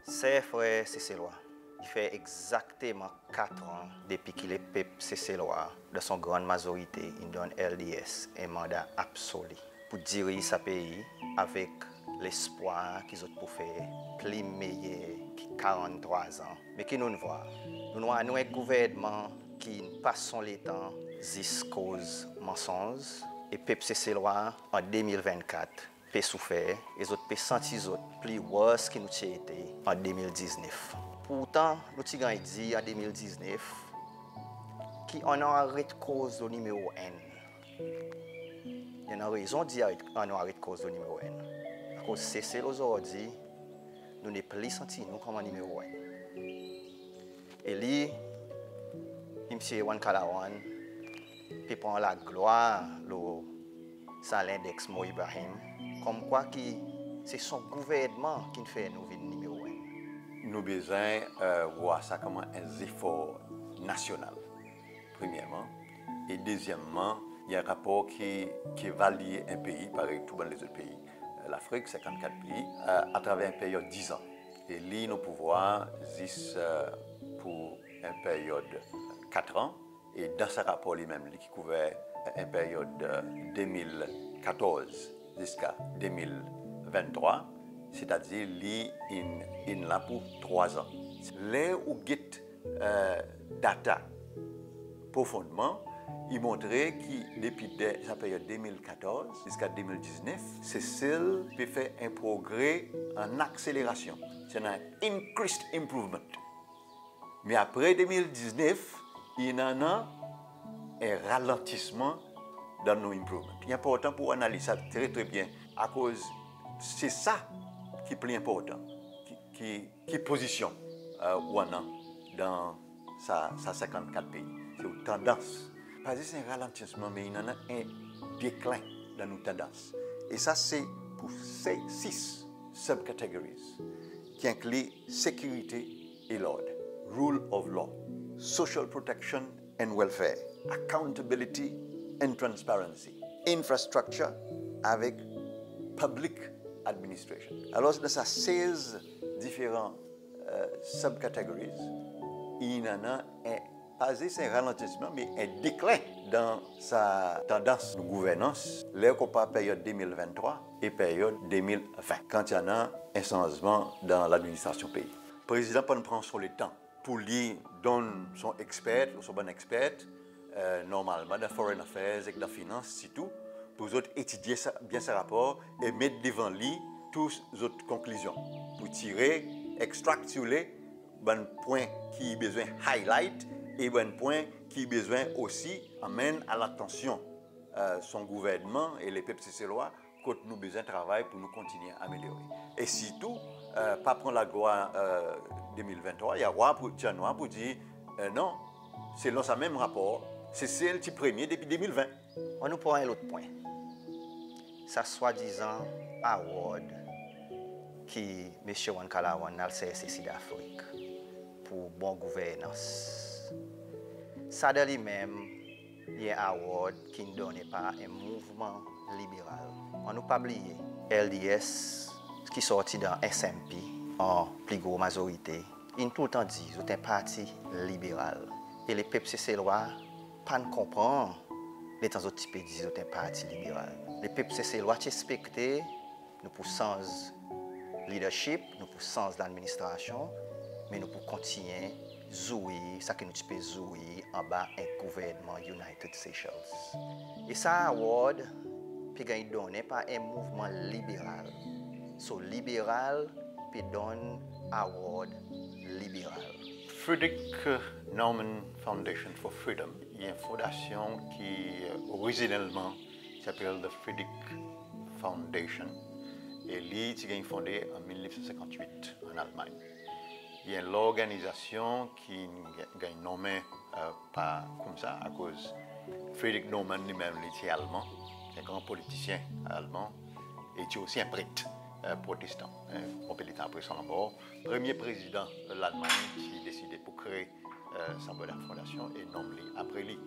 C'est frère Cécélois. Il fait exactement 4 ans depuis qu'il est peuple Cécélois, de son grande majorité, il donne LDS un mandat absolu pour diriger ce pays avec l'espoir qu'ils ont pour faire plus meilleur que 43 ans. Mais qui nous voit? Nous avons un gouvernement qui passe son temps jusqu'aux mensonges et peuple Cécélois en 2024 peut souffrir et les autres peuvent sentir plus worse que nous avons été en 2019. Pourtant, nous avons dit en 2019 qu'on a arrêté cause au numéro N. Il y a une raison de dire qu'on a arrêté cause au numéro N. À cause de ce aujourd'hui, nous ne plus sentir nous comme un numéro N. Et lui, M. Wan Kalawan, peut prendre la gloire à l'index Mo Ibrahim, comme quoi c'est son gouvernement qui fait nous venir numéro 1. Nous avons besoin de voir ça comme un effort national, premièrement. Et deuxièmement, il y a un rapport qui évalue un pays, pareil que tous les autres pays, l'Afrique, 54 pays, à travers une période de 10 ans. Et là, nous pouvons juste pour une période de 4 ans. Et dans ce rapport lui-même, qui couvrait une période de 2014 jusqu'à 2023, c'est-à-dire il là pour 3 ans. Là où data profondément, il montrait que depuis la période 2014 jusqu'à 2019, c'est celle qui fait un progrès en accélération. C'est un increased improvement. Mais après 2019, il y en a un ralentissement dans nos improvements. Il est important pour analyser ça très très bien, à cause c'est ça qui est plus important, qui positionne Wana dans sa 54 pays. C'est une tendance. Pas juste un ralentissement, mais il y en a un déclin dans nos tendances. Et ça, c'est pour ces 6 subcategories qui incluent sécurité et l'ordre, rule of law, social protection and welfare, accountability and transparency, infrastructure avec public administration. Alors, dans ces 16 différents subcategories, il y en a pas juste un ralentissement, mais un déclin dans sa tendance de gouvernance, là qu'on parle période 2023 et période 2020, quand il y en a un changement dans l'administration pays. Le président prend sur le temps pour lui donner son expert, son bon expert, normalement dans foreign affairs et dans finance, c'est tout, pour autres étudier bien ce rapport et mettre devant lui toutes les autres conclusions, pour tirer, extract sur les bons points qui ont besoin de highlight et bons points qui ont besoin aussi amène à l'attention son gouvernement et les peuples cécélois quand nous avons besoin de travail pour nous continuer à améliorer. Et surtout, pas prendre la gloire 2023, il y a roi pour Tianois pour dire non, selon ce même rapport, c'est celle qui premier depuis 2020. On nous prend un autre point. Ça soi-disant award qui M. Wan Kalawan a le CSC d'Afrique pour bonne gouvernance. Ça de lui-même, il y a un award qui ne donne pas un mouvement libéral. On ne peut pas oublier LDS qui sorti dans SMP en plus grosse majorité. Il tout le temps dit que c'est un parti libéral. Et les peuples cécélois ne comprennent pas les temps autres types disent que c'est un parti libéral. Les peuples cécélois respectent nous pour sens leadership, nous pour sens l'administration, mais nous pour continuer jouer ça que nous pouvons jouer en bas un gouvernement United Seychelles. Et ça award peut être donné par un mouvement libéral. So libéral peut donner award libéral. Frederick Naumann Foundation for Freedom, il y a une fondation qui originellement s'appelle the Frederick Foundation et lui a été fondée en 1958 en Allemagne. Il y a l'organisation qui est nommée pas comme ça à cause Frederick Naumann lui-même était allemand, c'est un grand politicien allemand et il était aussi un prêtre protestant. On peut dire après son mort, premier président de l'Allemagne qui a décidé pour créer sa bonne fondation et nommé après lui.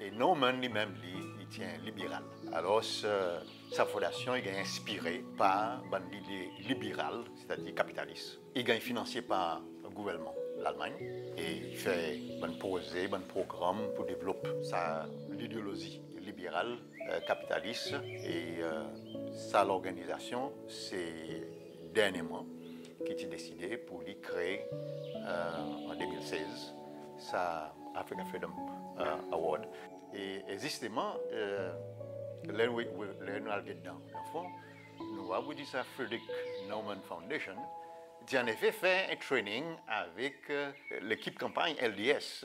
Et Norman lui-même, il tient libéral. Alors, sa fondation est inspirée par l'idée libérale, c'est-à-dire capitaliste. Il est financé par le gouvernement, l'Allemagne, et il fait un projet, un programme pour développer l'idéologie libérale, capitaliste. Et ça, l'organisation, c'est dernièrement qui a décidé pour lui créer en 2016 ça Africa Freedom Award. Et justement, là où nous allons dedans, au fond, nous avons dit ça Frederick Naumann Foundation, qui en effet fait un training avec l'équipe campagne LDS.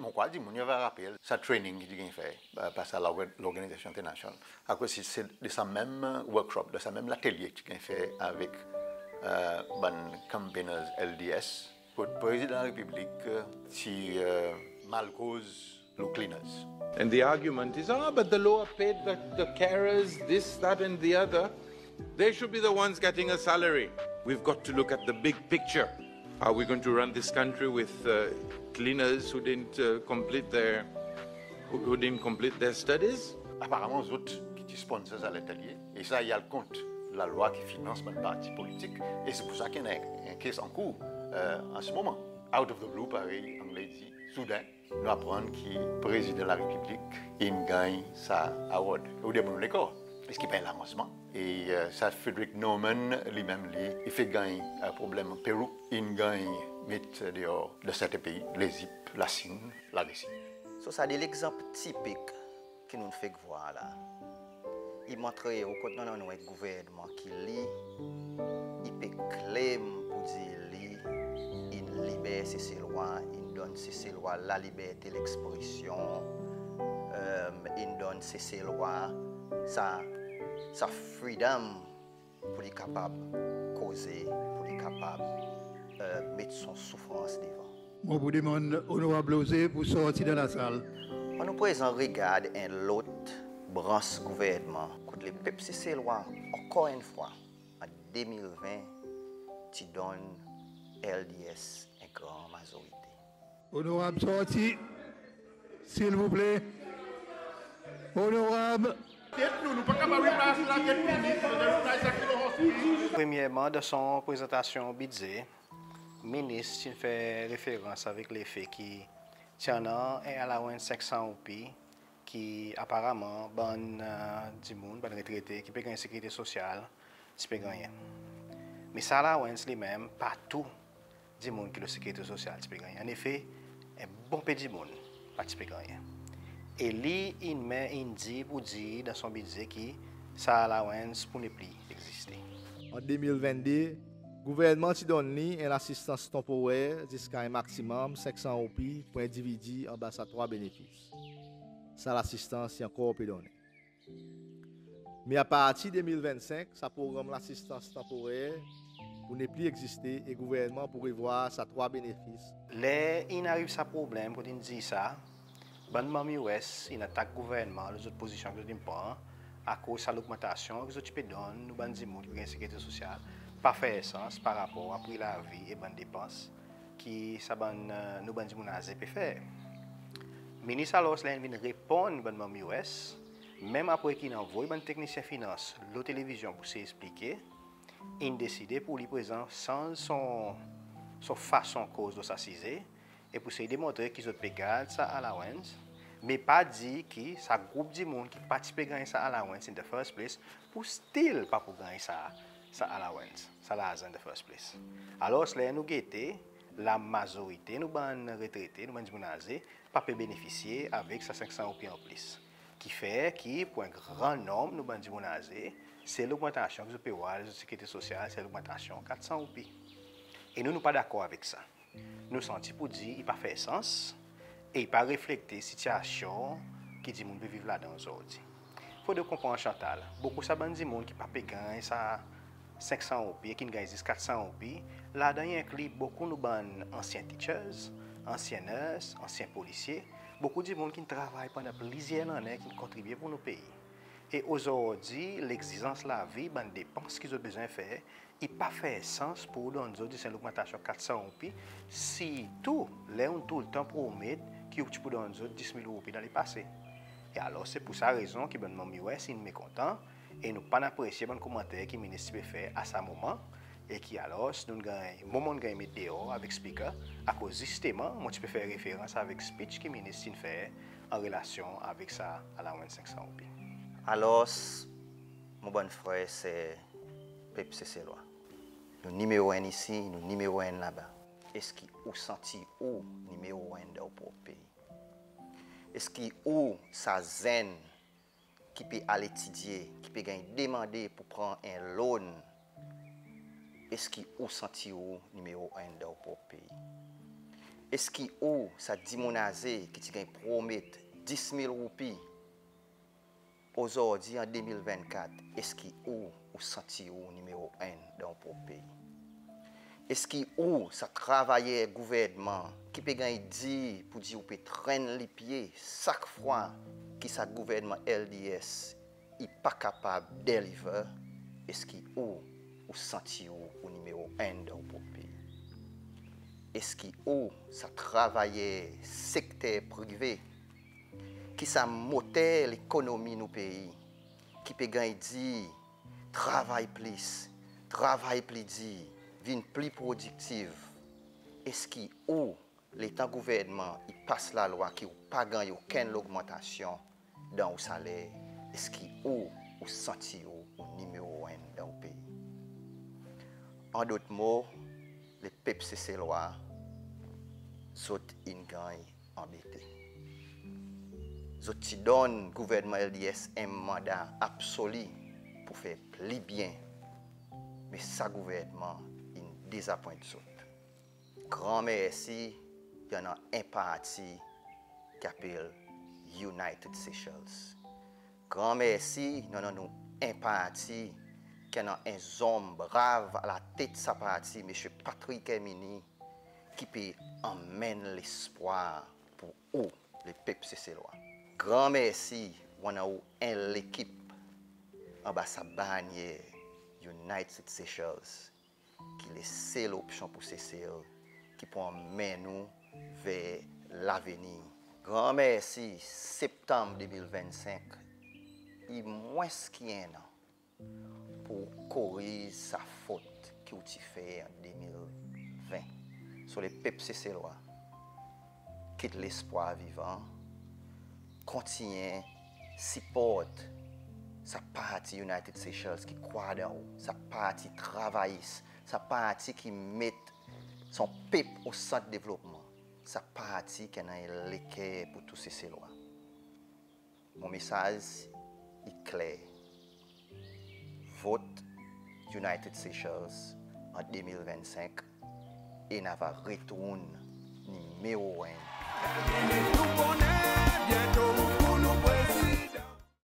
Mon quoi dit, on va rappeler ça training qu'il a fait par l'organisation internationale. À cause c'est de sa même workshop, de sa même atelier qu'il a fait avec campaigners LDS. Pour le président de la République, c'est mal cause les cleaners. And the argument is, but the lower paid, the carers, this, that, and the other, they should be the ones getting a salary. We've got to look at the big picture. Are we going to run this country with cleaners who didn't complete their studies? Apparemment, les autres qui sont sponsors à l'atelier, et ça, il y a le compte, la loi qui finance mon parti politique, et c'est pour ça qu'il y a un case en cours en ce moment. Out of the blue, pareil, anglais dit, soudain, nous apprenons que le président de la République, il gagne sa award. Au début de l'école, est-ce qu'il paye l'avancement? Et ça, Frederick Naumann lui-même, il fait gagner un problème au Pérou. Il gagne mettre dehors de certains pays, l'Égypte, la Chine, la Russie. Ça, c'est l'exemple typique que nous fait voir là. Il montre au côté de notre gouvernement qui lit, il peut claim pour dire il libère ses lois, il donne ses lois la liberté d'expression, il donne ses lois sa freedom pour être capable de causer, pour être capable de mettre son souffrance devant. Moi, vous demande honorable Osé pour sortir de la salle. On nous présente regarde un autre branche gouvernement. Quand les peuples ces lois, encore une fois, en 2020, tu donnes LDS une grande majorité. Honorable sorti, s'il vous plaît. Honorable. Premièrement, de son présentation budget, le ministre fait référence avec les faits qui tient à la 500 OP qui apparemment bon du monde, bon retraité, qui peut gagner sécurité sociale, qui peut gagner. Mais ça là, c'est même pas tout du monde qui a la sécurité sociale, qui peut gagner. En effet, un bon peu du monde, pas qui peut gagner. Et lui, il met dit pour dire dans son budget que ça allowance pour ne plus exister. En 2022, le gouvernement a donné une assistance temporaire jusqu'à un maximum 500 OP pour individu en bas à 3 bénéfices. Ça, l'assistance est encore donné. Mais à partir de 2025, ça programme l'assistance temporaire pour ne plus exister et le gouvernement pourrait voir ça 3 bénéfices. Là, il arrive ce problème pour dire ça. Bonnement US, il attaque le gouvernement, les autres positions que nous prend à cause de l'augmentation que nous donnons, nous bandimons pour la sécurité sociale, pas faire sens par rapport à prix la vie et bonnes dépenses qui nous bandimons à faire. Le ministre alors vient répondre bonnement US, même après qu'il envoie un technicien finance la télévision pour s'expliquer, il décide pour lui présenter sans son façon cause de s'assiser. Et pour essayer de démontrer qu'ils ont payé ça allowance, mais pas dit que ça groupe de monde qui participe à ça allowance in the first place pour still pas pour gagner ça allowance, ça l'argent in the first place. Alors cela nous guetter la majorité nous ban retraités, nous ban dimonager pas peut bénéficier avec ça 500 OP en plus. Qui fait que pour un grand nombre nous ban dimonager, c'est l'augmentation que vous payez à la sécurité sociale, c'est l'augmentation 400 OP. Et nous pas d'accord avec ça. Nous sentons pour dire qu'il n'a pas fait sens et il n'a pas reflété la situation qui dit que nous vivons là-dedans aujourd'hui. Il faut comprendre, Chantal, beaucoup de gens qui ne peuvent pas gagner 500 OP, qui gagnent 400 OP, là-dedans il inclut beaucoup d'anciens teachers, anciens nurses, anciens policiers, beaucoup de gens qui travaillent pendant plusieurs années, qui contribuent pour nos pays. Et aujourd'hui, l'exigence de la vie, les dépenses qu'ils ont besoin de faire, il n'a pas fait sens pour nous dire que l'augmentation de 400 OP, si tout, là, on tout le temps promet qu'ils ont 10 000 OP dans le passé. Et alors, c'est pour sa raison que le gouvernement US est mécontent et nous pas apprécié le commentaire que le ministre fait à ce moment. Et qui alors, nous avons moment de gagner dehors avec speaker, à cause justement, moi tu peux faire référence avec speech que le ministre fait en relation avec ça à la 500 OP. Alors, mon bon frère, c'est Pep Cécélois. Nous numéro 1 ici, nous numéro 1 là-bas. Est-ce qu'il ou senti ou numéro 1 dans le pays? Est-ce qu'il ou sa zen qui peut aller étudier, qui peut demander pour prendre un loan? Est-ce qu'il ou senti ou numéro 1 dans le pays? Est-ce qu'il ou sa dimonazé qui te promet 10 000 roupies aujourd'hui en 2024? Est-ce qu'il ou senti ou numéro 1 dans le pays? Est-ce qu'il ou ça travaillait gouvernement qui peut dire pour dire ou peut traîner les pieds chaque fois que ça gouvernement LDS n'est pas capable de délivrer? Est-ce qu'il ou senti ou numéro 1 dans le pays? Est-ce qu'il ou ça travaillait secteur privé qui ça moteur l'économie de nos pays qui peut dire travaille plus dire vin plus productive? Est-ce qu'il ou l'État gouvernement il passe la loi qui n'a pas gagné aucune augmentation dans le salaire? Est-ce qu'il ou senti ou numéro 1 dans le pays? En d'autres mots, les peuples cécélois sont une gang embêtés. Ils donnent au gouvernement LDS un mandat absolu pour faire plus bien. Mais ça gouvernement, il désappointe tout. Grand merci, il y en a un parti qui s'appelle United Seychelles. Grand merci, il y en a un parti qui a un homme brave à la tête de sa partie, M. Patrick Hermini, qui peut emmener l'espoir pour eux, les peuples cécélois. Grand merci, on a eu l'équipe en bas sa bannière United Seychelles qui laisse l'option pour Cécile, qui peut emmener nous vers l'avenir. Grand merci, septembre 2025, il moins qu'il y a un an pour corriger sa faute qu'il a fait en 2020 sur les peuples cécélois. Quitte l'espoir vivant, continue, supporte sa partie United Seychelles qui croit dans vous, sa partie travailliste, sa partie qui met son peuple au centre de développement, sa partie qui a l'équerre pour tous ces Cécélois. Mon message est clair. Vote United Seychelles en 2025 et n'a pas retourné numéro 1